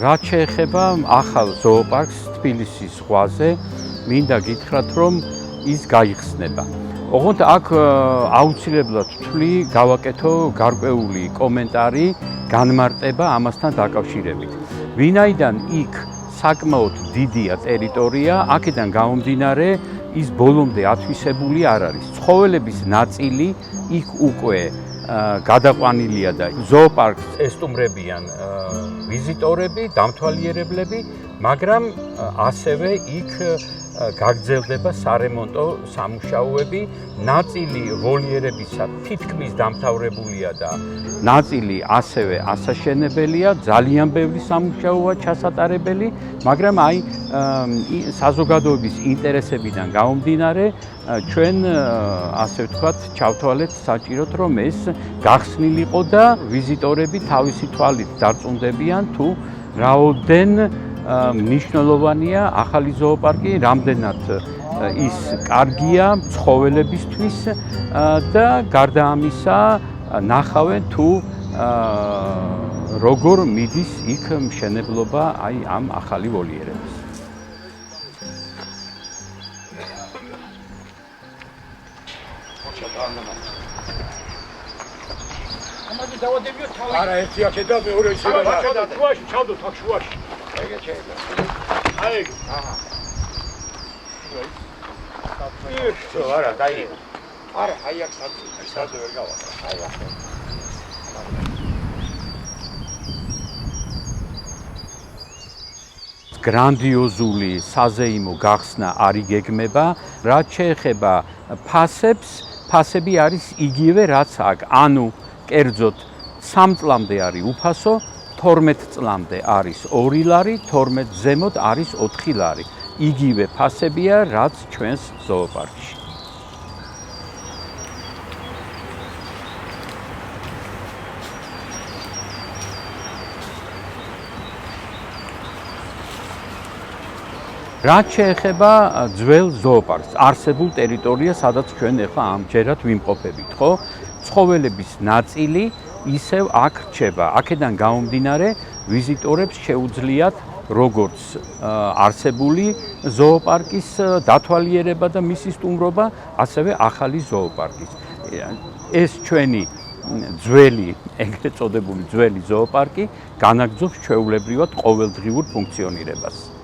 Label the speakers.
Speaker 1: რაც შეეხება ახალ ზოოპარკს თბილისის ზღვაზე, მინდა გითხრათ, რომ ის გაიხსნება. ოღონდ აქ აუცილებლად ვთვლი გავაკეთო გარკვეული კომენტარი, განმარტება ამასთან დაკავშირებით. ვინაიდან იქ საკმაოდ დიდია ტერიტორია, აქედან გამომდინარე ის ბოლომდე ათვისებული არ არის. ცხოველების ნაწილი იქ უკვე გადაყვანილია და ზოოპარკს ესტუმრებიან ვიზიტორები, დამთვალიერებლები, მაგრამ ასევე იქ გაგრძელდება სარემონტო სამუშაოები, ნაწილი ვოლიერებისა თითქმის დამთავრებულია და ნაწილი ასევე ასაშენებელია, ძალიან ბევრი სამუშაოა ჩასატარებელი, მაგრამ საზოგადოების ინტერესებიდან გამომდინარე, ჩვენ ასე ვთქვათ, ჩავთვალეთ საჭიროდ, რომ ეს გახსნილიყო და ვიზიტორები თავისი თვალით დარწმუნდებიან თუ რაოდენ მნიშვნელოვანია ახალი ზოოპარკი, რამდენად ის კარგია ცხოველებისთვის და გარდა ამისა ნახავენ თუ როგორ მიდის იქ მშენებლობა ამ ახალი ვოლიერების.
Speaker 2: არა ერთი აქედა მეორე ისე და თუაში ჩავდო თან შუაში. ეგ შეიძლება. აი ეგ. აჰა. არა, დაი. არა, აი აქ სადზე ვერ გავაკეთე. აი აქ.
Speaker 1: გრანდიოზული საზეიმო გახსნა არ იგეგმება, რაც შეეხება ფასებს, ფასები არის იგივე რაც აქ, ანუ კერძოდ 3 წლამდე არის უფასო, 12 წლამდე არის 2 ლარი, 12 ზემოთ არის 4 ლარი. იგივე ფასებია, რაც ჩვენს ზოოპარკში. რაც შეეხება ძველ ზოოპარკს, არსებულ ტერიტორიას, სადაც ჩვენ ახლა ამჯერად ვიმყოფებით, ხო? ცხოველების ნაწილი ისევ აქ რჩება. აქედან გამომდინარე, ვიზიტორებს შეუძლიათ როგორც არსებული ზოოპარკის დათვალიერება და მისი სტუმრობა, ასევე ახალი ზოოპარკის. ეს ჩვენი ძველი, ეგრეთ წოდებული ძველი ზოოპარკი განაგრძობს ჩვეულებრივად ყოველდღიურ ფუნქციონირებას.